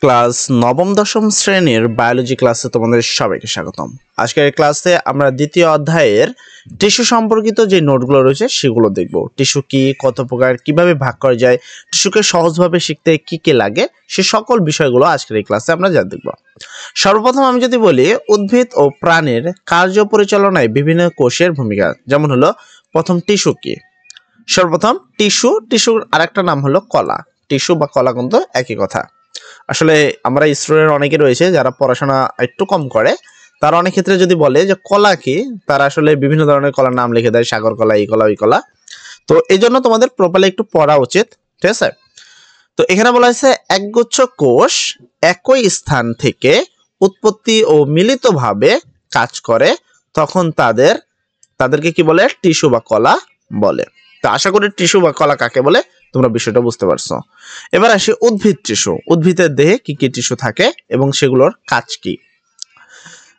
Class নবম দশম শ্রেণীর বায়োলজি ক্লাসে তোমাদের সবাইকে স্বাগতম। আজকের এই ক্লাসে আমরা দ্বিতীয় অধ্যায়ের টিস্যু সম্পর্কিত যে নোটগুলো রয়েছে সেগুলো দেখব। টিস্যু কি, কত প্রকার, কিভাবে ভাগ করা যায়, টিস্যুকে সহজভাবে শিখতে কি কি লাগে, সে সকল বিষয়গুলো আজকের এই ক্লাসে আমরা যা দেখব। সর্বপ্রথম আমি যদি বলি উদ্ভিদ ও প্রাণীর কার্য পরিচালনায় বিভিন্ন কোষের ভূমিকা, যেমন হলো প্রথম টিস্যু কি। সর্বপ্রথম টিস্যুর আরেকটা নাম হলো কলা। টিস্যু বা কলা কিন্তু একই কথা। আসলে আমরা স্টুডেন্ট অনেকে রয়েছে যারা পড়াশোনা একটু কম করে, তারা অনেক ক্ষেত্রে যদি বলে যে কলা কি, তারা আসলে বিভিন্ন ধরনের কলার নাম লিখে দেয়, সাগর কলা, এই কলা, ওই কলা। তো এই জন্য তোমাদের প্রপারলি একটু পড়া উচিত, ঠিক আছে? তো এখানে বলা হয়েছে একগুচ্ছ কোষ একই স্থান থেকে উৎপত্তি ও মিলিতভাবে কাজ করে, তখন তাদেরকে কি বলে? টিস্যু বা কলা বলে। তো আশা করি টিস্যু বা কলা কাকে বলে তোমরা বিষয়টা বুঝতে পারছো। এবার আসি উদ্ভিদ টিস্যু। উদ্ভিদের দেহে কি কি টিস্যু থাকে এবং সেগুলোর কাজ কি।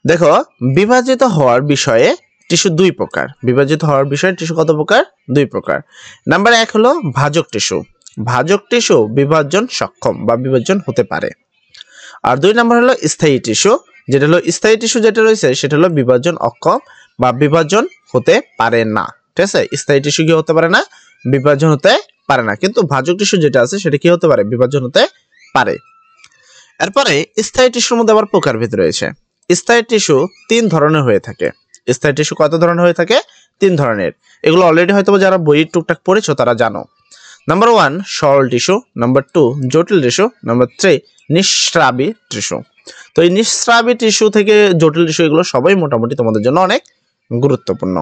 দেখো, বিভাজিত হওয়ার বিষয়ে টিস্যু দুই প্রকার। বিভাজিত হওয়ার বিষয়ে টিস্যু কত প্রকার? দুই প্রকার। নাম্বার 1 হলো ভাজক টিস্যু। ভাজক টিস্যু বিভাজন সক্ষম বা বিভাজন হতে পারে। আর 2 নাম্বার হলো স্থায়ী টিস্যু। যেটা হলো স্থায়ী টিস্যু যেটা রয়েছে সেটা হলো বিভাজন অক্ষম বা বিভাজন হতে পারে না, ঠিক আছে? স্থায়ী টিস্যু কি হতে পারে না? বিভাজন হতে পারে না। কিন্তু ভাজক টিস্যু যেটা আছে সেটা কি হতে পারে? বিভাজন হতে পারে। এরপরে স্থায়ী টিস্যুর মধ্যে আবার প্রকারভেদ রয়েছে। স্থায়ী টিস্যু 3 ধরনের হয়ে থাকে। স্থায়ী টিস্যু কত ধরনের হয়ে থাকে? 3 ধরনের। এগুলো অলরেডি হয়তো যারা বই টুকটাক পড়েছো তারা জানো। নাম্বার 1 সরল টিস্যু, নাম্বার 2 জটিল টিস্যু, নাম্বার 3 নিঃস্রাবী টিস্যু। তো এই নিঃস্রাবী টিস্যু থেকে জটিল টিস্যু এগুলো সবাই মোটামুটি তোমাদের জন্য অনেক গুরুত্বপূর্ণ।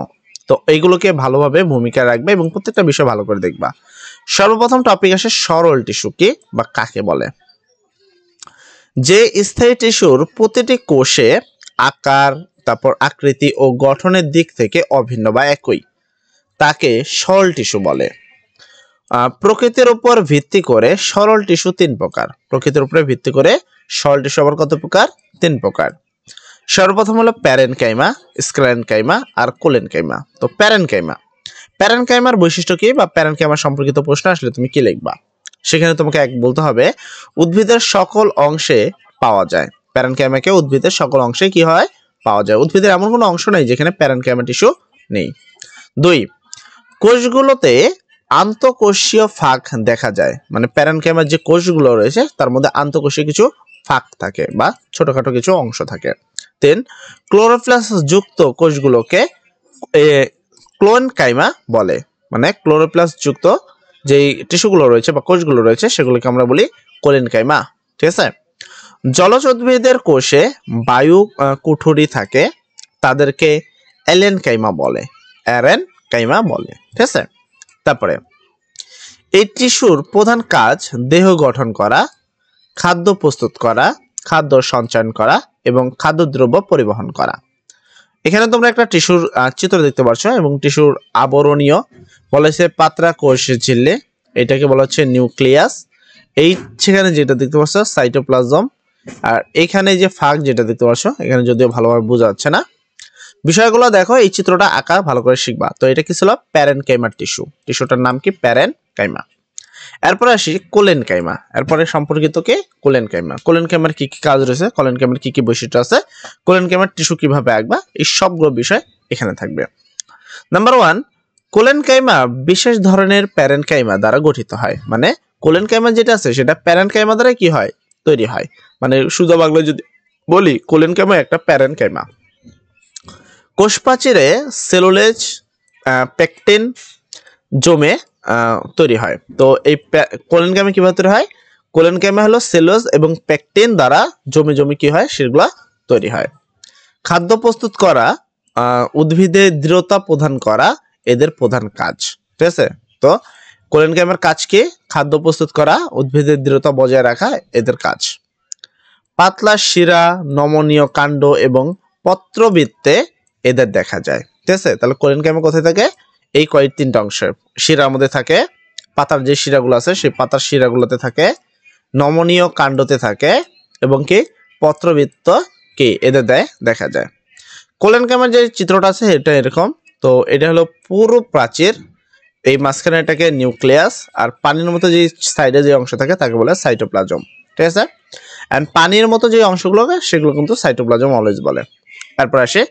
তো এইগুলোকে ভালোভাবে ভূমিকা রাখবে এবং প্রত্যেকটা বিষয় ভালো করে দেখবা। সর্বপ্রথম টপিক আসে সরল টিস্যু কি বা কাকে বলে। যে স্থায়ী টিস্যুর প্রতিটি কোষে আকার, তারপর আকৃতি ও গঠনের দিক থেকে অভিন্ন বা একই, তাকে সরল টিস্যু বলে। প্রকৃতির উপর ভিত্তি করে সরল টিস্যু 3 প্রকার। প্রকৃতির উপরে ভিত্তি করে সরল টিস্যু আবার কত প্রকার? 3 প্রকার। সর্বপ্রথম হলো প্যারেনকাইমা, স্ক্লেরেনকাইমা আর কোলেনকাইমা। তো প্যারেনকাইমার বৈশিষ্ট্য কি বা প্যারেনকাইমার সম্পর্কিত প্রশ্ন আসলে তুমি কি লিখবা? সেখানে তোমাকে এক বলতে হবে উদ্ভিদের সকল অংশে পাওয়া যায়। প্যারেনকাইমাকে উদ্ভিদের সকল অংশে কি হয়? পাওয়া যায়। উদ্ভিদের এমন কোনো অংশ নেই যেখানে প্যারেনকাইমা টিস্যু নেই। 2 কোষগুলোতে আন্তঃকোষীয় ফাঁক দেখা যায়। মানে প্যারেনকাইমার যে কোষগুলো রয়েছে তার মধ্যে আন্তঃকোষীয় কিছু ফাঁক থাকে বা ছোটখাটো কিছু অংশ থাকে। 3 ক্লোরোপ্লাস্ট যুক্ত কোষগুলোকে কোলেনকাইমা বলে। মানে ক্লোরোপ্লাস্ট যুক্ত যেই টিস্যুগুলো রয়েছে বা কোষগুলো রয়েছে সেগুলোকে আমরা বলি কোলেনকাইমা, ঠিক আছে? জলজ উদ্ভিদের কোষে বায়ু কুঠুরি থাকে, তাদেরকে এলেনকাইমা বলে, ঠিক আছে? তারপরে এই টিস্যুর প্রধান কাজ দেহ গঠন করা, খাদ্য প্রস্তুত করা, খাদ্য সঞ্চয়ন করা এবং খাদ্যদ্রব্য পরিবহন করা। এখানে তোমরা একটা টিস্যুর চিত্র দেখতে পাচ্ছ এবং টিস্যুর আবরণীয় বলা হচ্ছে পাতলা কোষ ঝিল্লি, এটাকে বলা হচ্ছে নিউক্লিয়াস। এই সেখানে যেটা দেখতে পাচ্ছ সাইটোপ্লাজম। আর এখানে যে ফাঁক যেটা দেখতে পাচ্ছ এখানে যদিও ভালোভাবে বোঝা যাচ্ছে না, বিষয়গুলো দেখো, এই চিত্রটা আঁকা ভালো করে শিখবা। তো এটা কি ছিল? প্যারেনকাইমার টিস্যু। টিস্যুটার নাম কি? প্যারেনকাইমা। এরপরে আসি কোলেনকাইমা। এরপরে সম্পর্কিত কে? কোলেনকাইমা। কোলেনকাইমার কি কি কাজ রয়েছে, কোলেনকাইমার কি কি বৈশিষ্ট্য আছে, কোলেনকাইমার টিস্যু কিভাবে আঁকবা, এই সবগুলো বিষয় এখানে থাকবে। নাম্বার 1 কোলেনকাইমা বিশেষ ধরনের প্যারেনকাইমা দ্বারা গঠিত হয়। মানে কোলেনকাইমা যেটা আছে সেটা প্যারেনকাইমা দ্বারা কি হয়? তৈরি হয়। মানে সোজা বাংলায় যদি বলি কোলেনকাইমা একটা প্যারেনকাইমা। কোষপ্রাচীরে সেলুলোজ, পেকটিন জমে তৈরি হয়। তো এই কোলেনকাইমা কিভাবে তৈরি হয়? কোলেনকাইমা হলো সেলুলোজ এবং পেকটিন দ্বারা জমে কি হয়? সেগুলা তৈরি হয়। খাদ্য প্রস্তুত করা, উদ্ভিদের দৃঢ়তা প্রদান করা এদের প্রধান কাজ, ঠিক আছে? তো কোলেনকাইমার কাজ কি? খাদ্য প্রস্তুত করা, উদ্ভিদের দৃঢ়তা বজায় রাখা এদের কাজ। পাতলা শিরা, নমনীয় কাণ্ড এবং পত্রবৃত্তে এদের দেখা যায়, ঠিক আছে? তাহলে কোলেনকাইমা কোথায় থাকে? এই কয়েক 3টা অংশে। শিরার মধ্যে থাকে, পাতার যে শিরাগুলো আছে সেই পাতার শিরাগুলোতে থাকে, নমনীয় কাণ্ডতে থাকে এবং কি পত্রবৃত্ত কি এদের দেখা যায়। কোলেনকাইমার যে চিত্রটা আছে এটা এরকম। তো এটা হলো পুরো প্রাচীর, এই মাঝখানে এটাকে নিউক্লিয়াস, আর পানির মতো যে সাইডে যে অংশ থাকে তাকে বলে সাইটোপ্লাজম। ঠিক আছে। এন্ড পানির মতো যে অংশগুলোকে সেগুলো কিন্তু সাইটোপ্লাজম অলওয়েজ বলে। তারপর আসে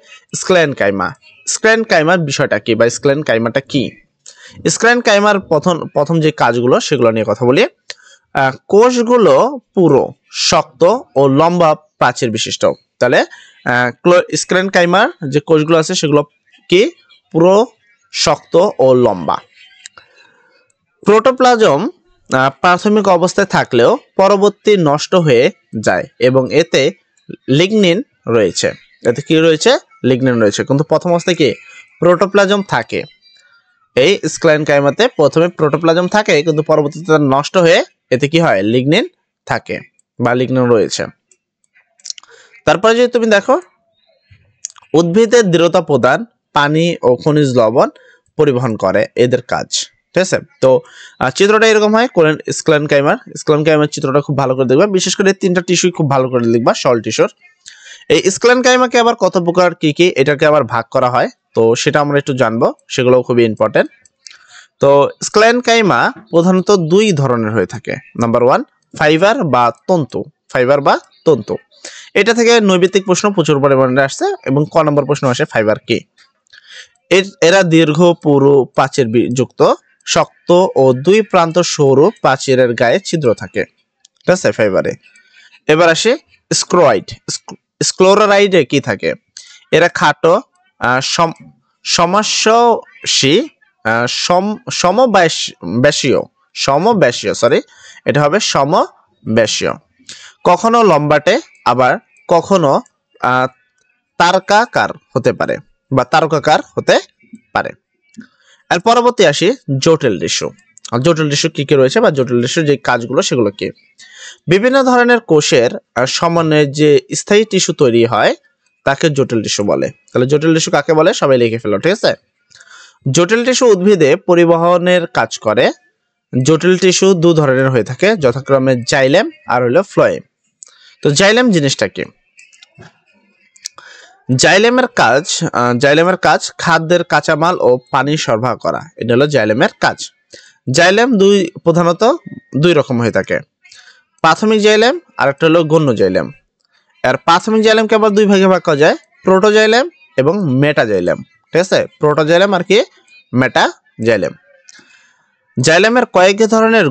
স্ক্লেনকাইমা। স্ক্লেনকাইমার বিষয়টা কি বা স্ক্লেনকাইমাটা কি? স্ক্লেনকাইমার প্রথম যে কাজগুলো সেগুলো নিয়ে কথা বলি। কোষগুলো পুরো শক্ত ও লম্বা প্রাচীর বিশিষ্ট। তাহলে স্ক্লেনকাইমার যে কোষগুলো আছে সেগুলো কি পুরো শক্ত ও লম্বা। প্রোটোপ্লাজম প্রাথমিক অবস্থায় থাকলেও পরবর্তী নষ্ট হয়ে যায় এবং এতে লিগনিন রয়েছে। এতে কি রয়েছে? লিগনিন রয়েছে। কিন্তু প্রথম অবস্থায় কি প্রোটোপ্লাজম থাকে। এই স্ক্লেনকাইমাতে প্রথমে প্রোটোপ্লাজম থাকে কিন্তু পরবর্তীতে নষ্ট হয়ে এতে কি হয়? লিগনিন থাকে বা লিগনিন রয়েছে। তারপরে যদি তুমি দেখো উদ্ভিদের দৃঢ়তা প্রদান, পানি ও খনিজ লবণ পরিবহন করে এদের কাজ। ঠিক আছে। তো চিত্রটা এরকম হয় কোলেন স্ক্লেনকাইমার চিত্রটা খুব ভালো করে দেখবা, বিশেষ করে তিনটা টিস্যু খুব ভালো করে দেখবা সল টিস্যুর। এই স্ক্লেনকাইমাকে আবার কত প্রকার কি কি এটাকে আবার ভাগ করা হয়, তো সেটা আমরা একটু জানবো, সেগুলো খুবই ইম্পর্টেন্ট। তো স্ক্লেনকাইমা প্রধানত দুই ধরনের হয়ে থাকে। নাম্বার 1 ফাইবার বা তন্তু। এটা থেকে নৈবেদিক প্রশ্ন প্রচুর পরিমাণে আসছে এবং ক নম্বর প্রশ্ন আসে ফাইবার কি। এরা দীর্ঘ পুরু প্রাচীর যুক্ত শক্ত ও দুই প্রান্ত সরু প্রাচীরের গায়ে ছিদ্র থাকে। ঠিক আছে ফাইবারে। এবার আসে স্ক্লেরাইডে কি থাকে? এরা খাটো সমব্যাসীয় এটা হবে সমব্যাসীয়, কখনো লম্বাটে আবার কখনো তারকাকার হতে পারে বা তারকাকার হতে পারে। আর পরবর্তী আসি জটিল টিস্যু। জটিল টিস্যু কি কি রয়েছে বা জটিল টিস্যু যে কাজগুলো সেগুলো কি? বিভিন্ন ধরনের কোষের সমন্বয়ে যে স্থায়ী টিস্যু তৈরি হয় তাকে জটিল টিস্যু বলে। তাহলে জটিল টিস্যু কাকে বলে সবাই লিখে ফেলো। ঠিক আছে। জটিল টিস্যু উদ্ভিদে পরিবহনের কাজ করে। জটিল টিস্যু দু ধরনের হয়ে থাকে, যথাক্রমে জাইলেম আর হলো ফ্লোয়েম। তো জাইলেম জিনিসটা কি? জাইলেমের কাজ খাদ্যের কাঁচামাল ও পানি সরবরাহ করা। এটা হলো জাইলেমের কাজ। জাইলেম প্রধানত দুই রকম হয়ে থাকে, প্রাথমিক জাইলেম আর একটা হলো গৌণ জাইলেম। আর প্রাথমিক জাইলেমকে আবার দুই ভাগে ভাগ করা যায়, প্রোটোজাইলেম এবং মেটাজাইলেম। ঠিক আছে। প্রোটোজাইলেম আর কি মেটাজাইলেম। জাইলেমের কয়েক ধরনের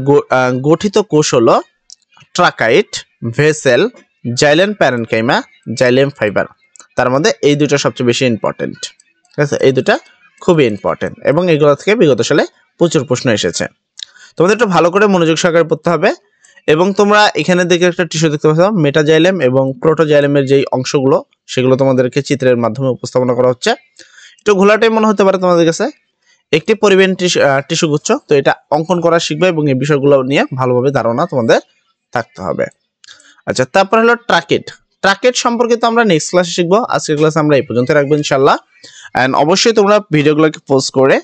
গঠিত কোষ হলো tracheid, vessel, xylem parenchyma, xylem fibre. তার মধ্যে এই দুটো সবচেয়ে বেশি ইম্পর্টেন্ট। ঠিক আছে। এই দুটা খুবই ইম্পর্টেন্ট এবং এগুলো থেকে বিগত সালে প্রচুর প্রশ্ন এসেছে। তোমাদের একটু ভালো করে মনোযোগ সহকারে পড়তে হবে। এবং তোমরা এখানে দেখে একটা টিস্যু দেখতে পাচ্ছ, মেটাজাইলেম এবং প্রোটোজাইলেমের যেই অংশগুলো সেগুলো তোমাদেরকে চিত্রের মাধ্যমে উপস্থাপনা করা হচ্ছে। একটু ঘোলাটাই মনে হতে পারে তোমাদের কাছে, একটি পরিবেশ টিস্যু গুচ্ছ। তো এটা অঙ্কন করা শিখবে এবং এই বিষয়গুলো নিয়ে ভালোভাবে ধারণা তোমাদের থাকতে হবে। আচ্ছা, তারপর হলো ট্রাকেট সম্পর্কে তো আমরা নেক্সট ক্লাসে শিখবো। আজকের ক্লাসে আমরা এই পর্যন্ত রাখবো ইনশাআল্লাহ। এন্ড অবশ্যই তোমরা ভিডিওগুলোকে পোস্ট করে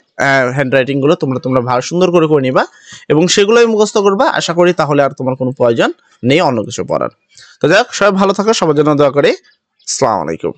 হ্যান্ডরাইটিং গুলো তোমরা ভালো সুন্দর করে নিবা এবং সেগুলোই মুখস্থ করবা। আশা করি তাহলে আর তোমার কোনো প্রয়োজন নেই অন্য কিছু পড়ার। তো যাক, সবাই ভালো থাকো, সবার জন্য দোয়া করি। আসসালামু আলাইকুম।